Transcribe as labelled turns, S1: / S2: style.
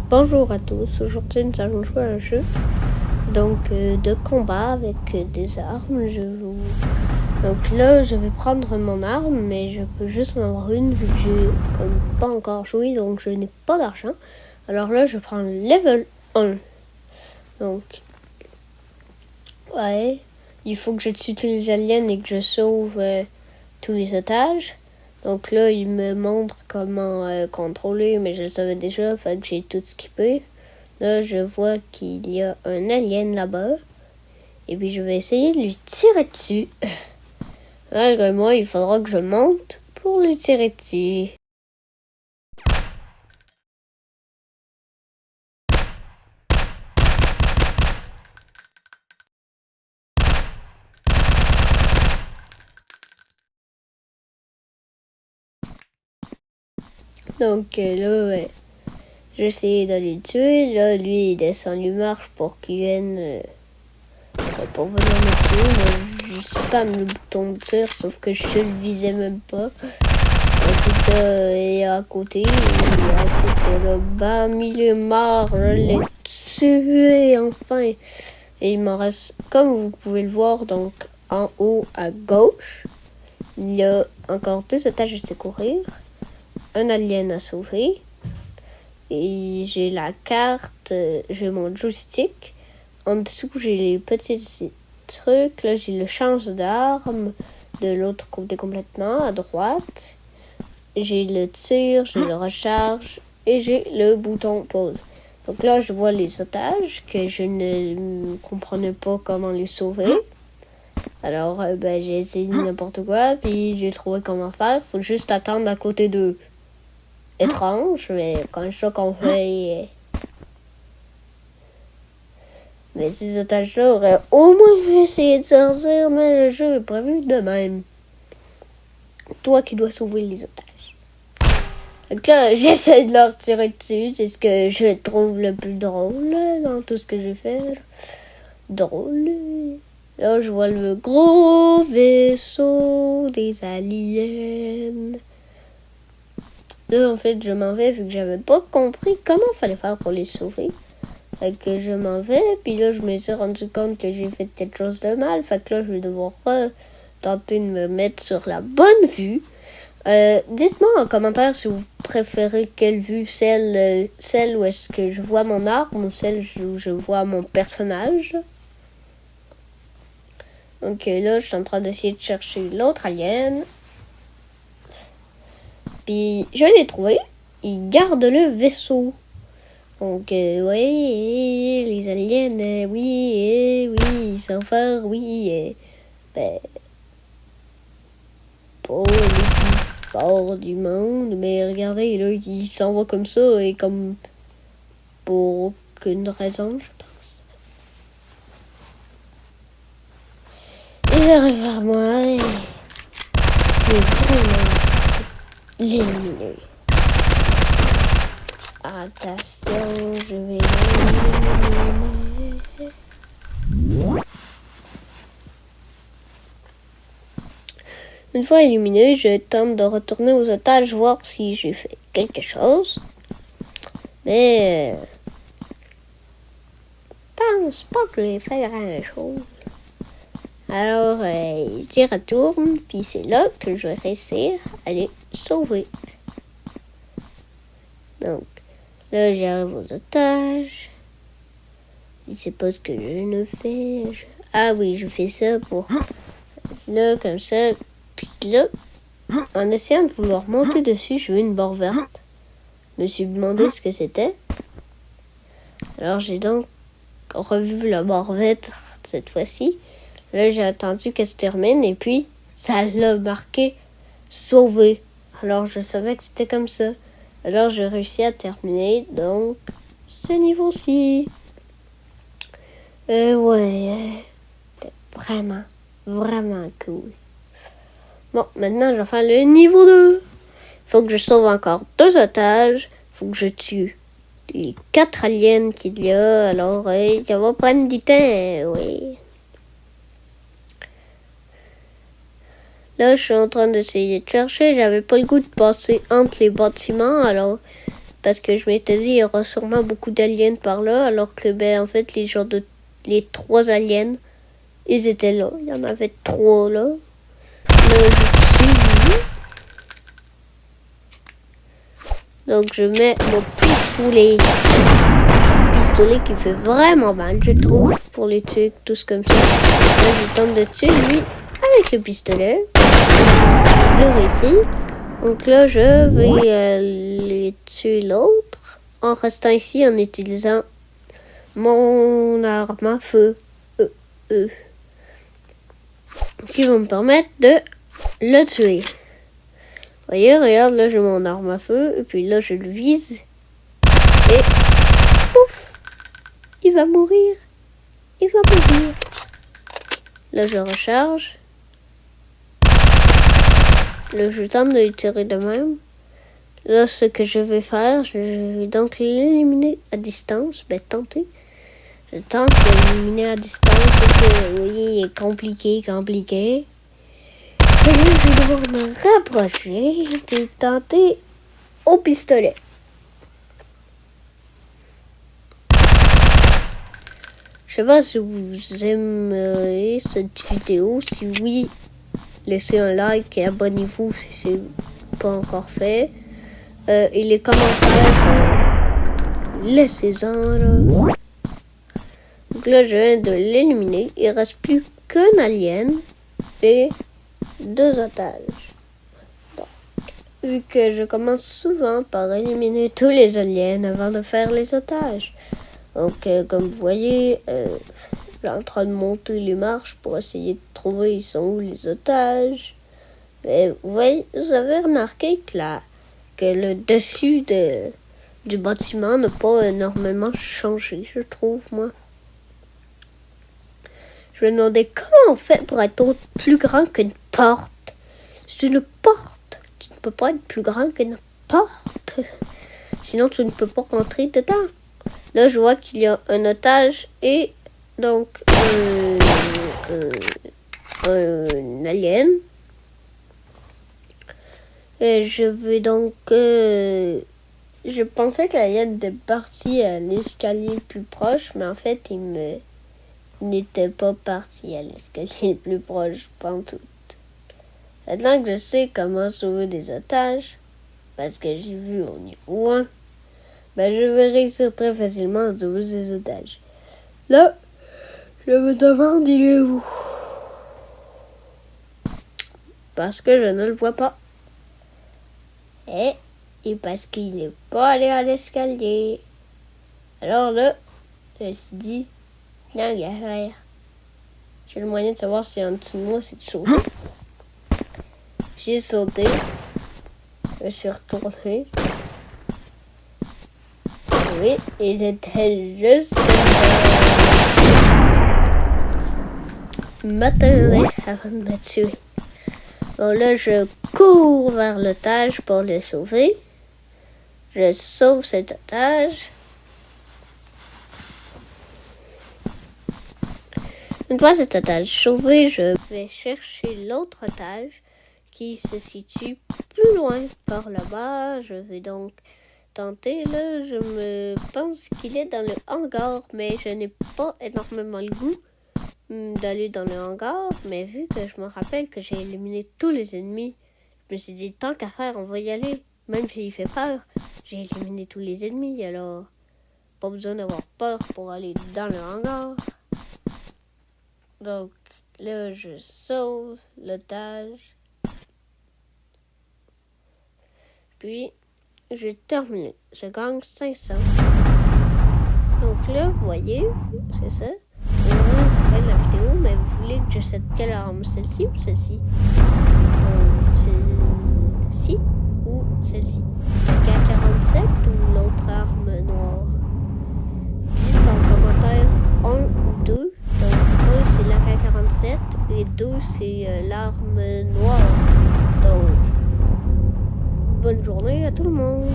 S1: Bonjour à tous, aujourd'hui nous allons jouer à un jeu de combat avec des armes. Donc là je vais prendre mon arme, mais je peux juste en avoir une vu que j'ai comme pas encore joué, donc je n'ai pas d'argent. Alors là je prends le level 1. Donc ouais, il faut que je tue tous les aliens et que je sauve tous les otages. Donc là, il me montre comment contrôler, mais je le savais déjà, fait que j'ai tout skippé. Là, je vois qu'il y a un alien là-bas. Et puis, je vais essayer de lui tirer dessus. Malgré moi, il faudra que je monte pour lui tirer dessus. Donc là, ouais, j'essaie d'aller le tuer. Là, lui, il descend, lui marche pour qu'il vienne... pour venir me tuer. Moi, je spam le bouton de tir, sauf que je le visais même pas. Ensuite, il est à côté. Et ensuite, là, bam, il est mort. Je l'ai tué, enfin. Et il m'en reste, comme vous pouvez le voir, donc en haut à gauche, il y a encore 2 otages à secourir, un alien à sauver. Et j'ai la carte, j'ai mon joystick. En dessous, j'ai les petits trucs. Là, j'ai le change d'arme de l'autre côté complètement, à droite. J'ai le tir, j'ai le recharge et j'ai le bouton pause. Donc là, je vois les otages que je ne comprenais pas comment les sauver. Alors, j'ai essayé n'importe quoi, puis j'ai trouvé comment faire. Faut juste attendre à côté d'eux. Étrange, mais quand ça qu'on fait... Mais ces otages-là auraient au moins essayé de sortir, mais le jeu est prévu de même. Toi qui dois sauver les otages. Donc là, j'essaie de leur tirer dessus. C'est ce que je trouve le plus drôle dans tout ce que j'ai fait. Drôle. Là, je vois le gros vaisseau des aliens. Là, en fait, je m'en vais vu que j'avais pas compris comment il fallait faire pour les sauver. Fait que je m'en vais, puis là, je me suis rendu compte que j'ai fait quelque chose de mal. Fait que là, je vais devoir tenter de me mettre sur la bonne vue. Dites-moi en commentaire si vous préférez quelle vue, celle où est-ce que je vois mon arme ou celle où je vois mon personnage. Donc là, je suis en train d'essayer de chercher l'autre alien. Puis je l'ai trouvé. Il garde le vaisseau. Donc oui, les aliens, oui, ils savent faire, oui. Pas les plus forts du monde, mais regardez, là, il s'en va comme ça et comme pour aucune raison, je pense. Il arrive vers moi et je vais vraiment l'éliminer. Attention, je vais l'éliminer. Une fois éliminé, je tente de retourner aux otages, voir si j'ai fait quelque chose. Mais je pense pas que j'ai fait grand chose. Alors, j'y retourne, puis c'est là que je vais réussir à les sauver. Donc, là, j'arrive aux otages. Je sais pas ce que je ne fais. Ah oui, je fais ça pour... Là, comme ça. Puis là, en essayant de vouloir monter dessus, j'ai vu une barre verte. Je me suis demandé ce que c'était. Alors, j'ai donc revu la barre verte cette fois-ci. Là, j'ai attendu qu'elle se termine et puis, ça l'a marqué « Sauvé ». Alors, je savais que c'était comme ça. Alors, j'ai réussi à terminer, donc, ce niveau-ci. C'était vraiment, vraiment cool. Bon, maintenant, je vais faire le niveau 2. Il faut que je sauve encore 2 otages. Il faut que je tue les 4 aliens qu'il y a. Alors, ça va prendre du temps, oui. Là, je suis en train d'essayer de chercher. J'avais pas le goût de passer entre les bâtiments. Alors, parce que je m'étais dit il y aura sûrement beaucoup d'aliens par là, alors que en fait les 3 aliens, ils étaient là. Il y en avait 3 là. Là je tue lui. Donc je mets mon pistolet. Pistolet qui fait vraiment mal, je trouve, pour les tuer tous comme ça. Là je tente de tuer lui avec le pistolet. Je le réussis. Donc là je vais les tuer l'autre en restant ici en utilisant mon arme à feu. Qui va me permettre de le tuer. Vous voyez, regarde, là j'ai mon arme à feu, et puis là je le vise, et pouf, il va mourir. Là je recharge. Là je tente de le tirer de même. Là ce que je vais faire, je vais donc l'éliminer à distance, tenter. Je tente de l'éliminer à distance, que vous voyez, il est compliqué. Et là, je vais devoir me rapprocher et tenter au pistolet. Je sais pas si vous aimeriez cette vidéo. Si oui, laissez un like et abonnez-vous si c'est pas encore fait. Et les commentaires, laissez-en là. Donc là, je viens de l'éliminer. Il reste plus qu'un alien et 2 otages. Donc, vu que je commence souvent par éliminer tous les aliens avant de faire les otages. Donc, comme vous voyez, je suis en train de monter les marches pour essayer de trouver ils sont où les otages. Mais vous voyez, vous avez remarqué que le dessus du bâtiment n'a pas énormément changé, je trouve, moi. Je me demandais comment on fait pour être plus grand qu'une porte. C'est une porte. Tu ne peux pas être plus grand qu'une porte. Sinon, tu ne peux pas rentrer dedans. Là, je vois qu'il y a un otage et donc un alien. Et je vais donc... je pensais que l'alien était parti à l'escalier le plus proche, mais en fait, il n'était pas parti à l'escalier le plus proche, pas en tout. Maintenant que je sais comment sauver des otages, parce que j'ai vu au niveau 1, je vais réussir très facilement à sauver des otages. Là, je me demande il est où? Parce que je ne le vois pas. Et parce qu'il n'est pas allé à l'escalier. Alors là, je me suis dit, non, gars, j'ai le moyen de savoir si en dessous de moi c'est de sauter. J'ai sauté. Je me suis retourné. Oui, il était juste m'attendait avant de me tuer. Bon là, je cours vers l'otage pour le sauver. Je sauve cet otage. Une fois cet otage sauvé, je vais chercher l'autre otage qui se situe plus loin par là-bas. Je vais donc tenter. Là, je me pense qu'il est dans le hangar, mais je n'ai pas énormément le goût d'aller dans le hangar. Mais vu que je me rappelle que j'ai éliminé tous les ennemis, je me suis dit, tant qu'à faire, on va y aller. Même s'il fait peur, j'ai éliminé tous les ennemis, alors pas besoin d'avoir peur pour aller dans le hangar. Donc là, je sauve l'otage. Puis, j'ai terminé. Je gagne 500. Donc là, vous voyez, c'est ça. Et là, après la vidéo, mais vous voulez que j'achète quelle arme? Celle-ci ou celle-ci? Donc, celle-ci ou celle-ci? La K47 ou l'autre arme noire? Dites en commentaire 1 ou 2. Donc 1 c'est la K47 et 2 c'est l'arme noire. Donc bonne journée à tout le monde.